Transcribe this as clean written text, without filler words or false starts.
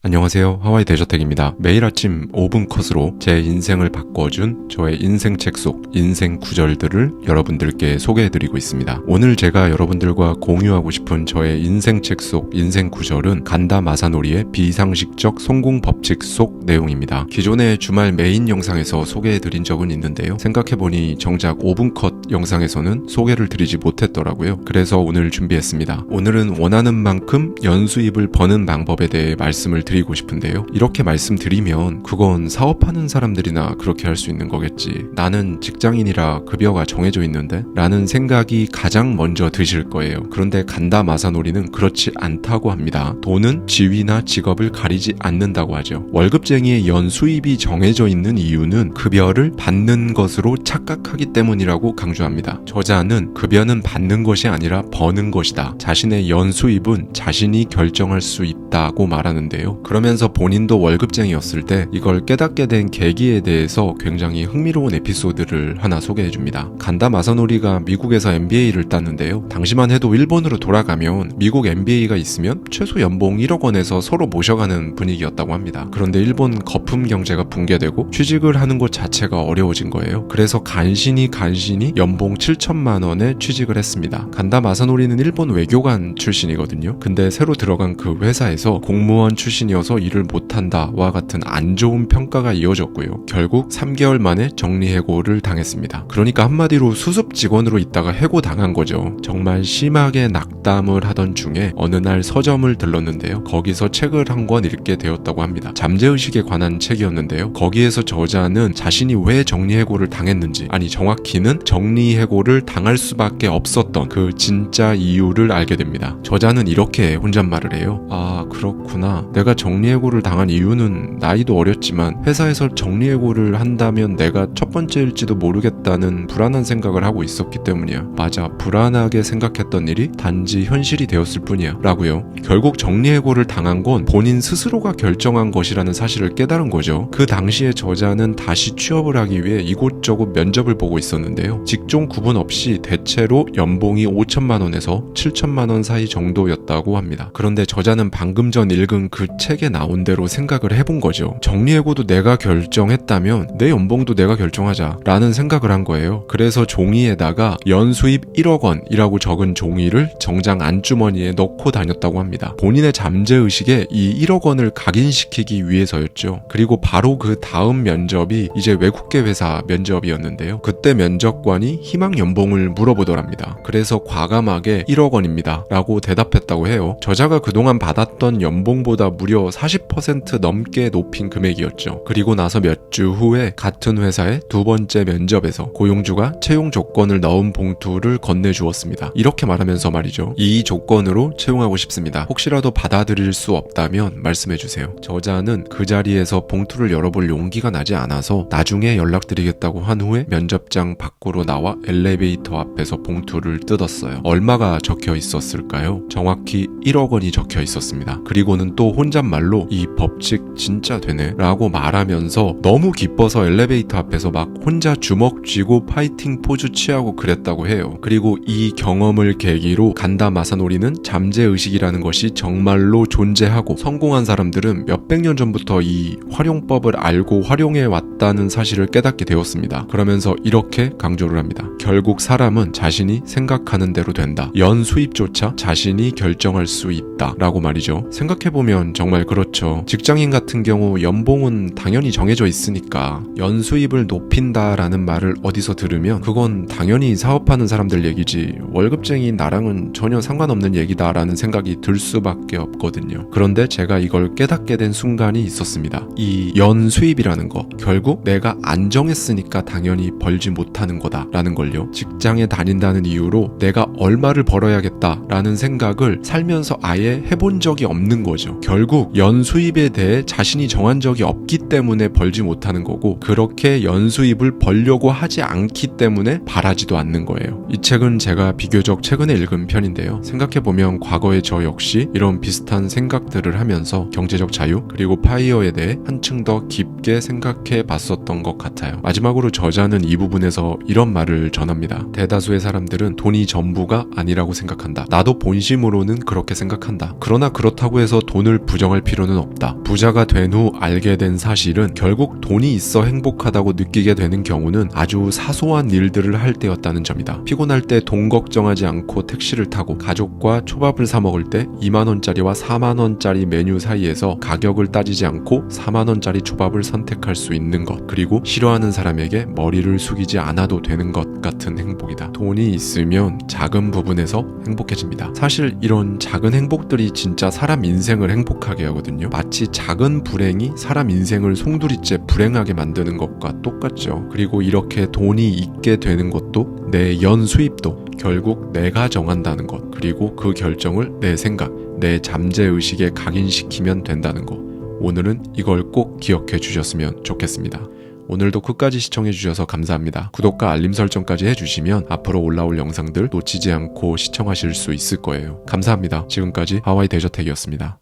안녕하세요. 하와이 대저택입니다. 매일 아침 5분 컷으로 제 인생을 바꿔준 저의 인생책 속 인생 구절들을 여러분들께 소개해드리고 있습니다. 오늘 제가 여러분들과 공유하고 싶은 저의 인생책 속 인생 구절은 간다 마사노리의 비상식적 성공 법칙 속 내용입니다. 기존의 주말 메인 영상에서 소개해드린 적은 있는데요. 생각해보니 정작 5분 컷 영상에서는 소개를 드리지 못했더라고요. 그래서 오늘 준비했습니다. 오늘은 원하는 만큼 연수입을 버는 방법에 대해 말씀을 드리고 싶은데요. 이렇게 말씀드리면 그건 사업하는 사람들이나 그렇게 할 수 있는 거겠지. 나는 직장인이라 급여가 정해져 있는데? 라는 생각이 가장 먼저 드실 거예요. 그런데 간다 마사노리는 그렇지 않다고 합니다. 돈은 지위나 직업을 가리지 않는다고 하죠. 월급쟁이의 연수입이 정해져 있는 이유는 급여를 받는 것으로 착각하기 때문이라고 강조합니다. 저자는 급여는 받는 것이 아니라 버는 것이다. 자신의 연수입은 자신이 결정할 수 있다고 말하는데요. 그러면서 본인도 월급쟁이였을 때 이걸 깨닫게 된 계기에 대해서 굉장히 흥미로운 에피소드를 하나 소개해줍니다. 간다 마사노리가 미국에서 MBA를 땄는데요. 당시만 해도 일본으로 돌아가면 미국 MBA가 있으면 최소 연봉 1억 원에서 서로 모셔가는 분위기였다고 합니다. 그런데 일본 거품 경제가 붕괴되고 취직을 하는 것 자체가 어려워진 거예요. 그래서 간신히 연봉 7천만 원에 취직을 했습니다. 간다 마사노리는 일본 외교관 출신이거든요. 근데 새로 들어간 그 회사에서 공무원 출신이어서 일을 못한다와 같은 안 좋은 평가가 이어졌고요. 결국 3개월 만에 정리해고를 당했습니다. 그러니까 한마디로 수습 직원으로 있다가 해고당한 거죠. 정말 심하게 낙담을 하던 중에 어느 날 서점을 들렀는데요. 거기서 책을 한 권 읽게 되었다고 합니다. 잠재의식에 관한 책이었는데요. 거기에서 저자는 자신이 왜 정리해고를 당했는지, 아니 정확히는 정리해고를 당할 수밖에 없었던 그 진짜 이유를 알게 됩니다. 저자는 이렇게 혼잣말을 해요. 아, 그렇구나. 내가 정리해고를 당한 이유는 나이도 어렸지만 회사에서 정리해고를 한다면 내가 첫 번째일지도 모르겠다는 불안한 생각을 하고 있었기 때문이야. 맞아, 불안하게 생각했던 일이 단지 현실이 되었을 뿐이야 라고요. 결국 정리해고를 당한 건 본인 스스로가 결정한 것이라는 사실을 깨달은 거죠. 그 당시에 저자는 다시 취업을 하기 위해 이곳저곳 면접을 보고 있었는데요. 직종 구분 없이 대체로 연봉이 5천만 원에서 7천만 원 사이 정도였다고 합니다. 그런데 저자는 방금 전 읽은 그 책에 나온 대로 생각을 해본 거죠. 정리해고도 내가 결정했다면 내 연봉도 내가 결정하자 라는 생각을 한 거예요. 그래서 종이에다가 연수입 1억 원이라고 적은 종이를 정장 안주머니에 넣고 다녔다고 합니다. 본인의 잠재의식에 이 1억 원을 각인시키기 위해서였죠. 그리고 바로 그 다음 면접이 이제 외국계 회사 면접이었는데요. 그때 면접관이 희망 연봉을 물어보더랍니다. 그래서 과감하게 1억 원입니다 라고 대답했다고 해요. 저자가 그동안 받았던 연봉보다 무려 40% 넘게 높인 금액이었죠. 그리고 나서 몇 주 후에 같은 회사의 두 번째 면접에서 고용주가 채용 조건을 넣은 봉투를 건네주었습니다. 이렇게 말하면서 말이죠. 이 조건으로 채용하고 싶습니다. 혹시라도 받아들일 수 없다면 말씀해주세요. 저자는 그 자리에서 봉투를 열어볼 용기가 나지 않아서 나중에 연락드리겠다고 한 후에 면접장 밖으로 나와 엘리베이터 앞에서 봉투를 뜯었어요. 얼마가 적혀 있었을까요? 정확히 1억 원이 적혀 있었습니다. 그리고는 또 혼잣말로 이 법칙 진짜 되네 라고 말하면서 너무 기뻐서 엘리베이터 앞에서 막 혼자 주먹 쥐고 파이팅 포즈 취하고 그랬다고 해요. 그리고 이 경험을 계기로 간다 마사노리는 잠재의식이라는 것이 정말로 존재하고 성공한 사람들은 몇백 년 전부터 이 활용법을 알고 활용해 왔다는 사실을 깨닫게 되었습니다. 그러면서 이렇게 강조를 합니다. 결국 사람은 자신이 생각하는 대로 된다. 연수입조차 자신이 결정할 수 있다 라고 말이죠. 생각해보면 정말 그렇죠. 직장인 같은 경우 연봉은 당연히 정해져 있으니까 연수입을 높인다라는 말을 어디서 들으면 그건 당연히 사업하는 사람들 얘기지 월급쟁이인 나랑은 전혀 상관없는 얘기다라는 생각이 들 수밖에 없거든요. 그런데 제가 이걸 깨닫게 된 순간이 있었습니다. 이 연수입이라는 거 결국 내가 안 정했으니까 당연히 벌지 못하는 거다라는 걸요. 직장에 다닌다는 이유로 내가 얼마를 벌어야겠다라는 생각을 살면서 아예 해본 적이 없는 거죠. 결국 연수입에 대해 자신이 정한 적이 없기 때문에 벌지 못하는 거고 그렇게 연수입을 벌려고 하지 않기 때문에 바라지도 않는 거예요. 이 책은 제가 비교적 최근에 읽은 편인데요. 생각해보면 과거의 저 역시 이런 비슷한 생각들을 하면서 경제적 자유 그리고 파이어에 대해 한층 더 깊게 생각해 봤었던 것 같아요. 마지막으로 저자는 이 부분에서 이런 말을 말을 전합니다. 대다수의 사람들은 돈이 전부가 아니라고 생각한다. 나도 본심으로는 그렇게 생각한다. 그러나 그렇다고 해서 돈을 부정할 필요는 없다. 부자가 된 후 알게 된 사실은 결국 돈이 있어 행복하다고 느끼게 되는 경우는 아주 사소한 일들을 할 때였다는 점이다. 피곤할 때 돈 걱정하지 않고 택시를 타고 가족과 초밥을 사 먹을 때 2만원짜리와 4만원짜리 메뉴 사이에서 가격을 따지지 않고 4만원짜리 초밥을 선택할 수 있는 것, 그리고 싫어하는 사람에게 머리를 숙이지 않아도 되는 것 같은 행복이다. 돈이 있으면 작은 부분에서 행복해집니다. 사실 이런 작은 행복들이 진짜 사람 인생을 행복하게 하거든요. 마치 작은 불행이 사람 인생을 송두리째 불행하게 만드는 것과 똑같죠. 그리고 이렇게 돈이 있게 되는 것도 내 연 수입도 결국 내가 정한다는 것, 그리고 그 결정을 내 생각, 내 잠재의식에 각인시키면 된다는 것. 오늘은 이걸 꼭 기억해 주셨으면 좋겠습니다. 오늘도 끝까지 시청해 주셔서 감사합니다. 구독과 알림 설정까지 해주시면 앞으로 올라올 영상들 놓치지 않고 시청하실 수 있을 거예요. 감사합니다. 지금까지 하와이 대저택이었습니다.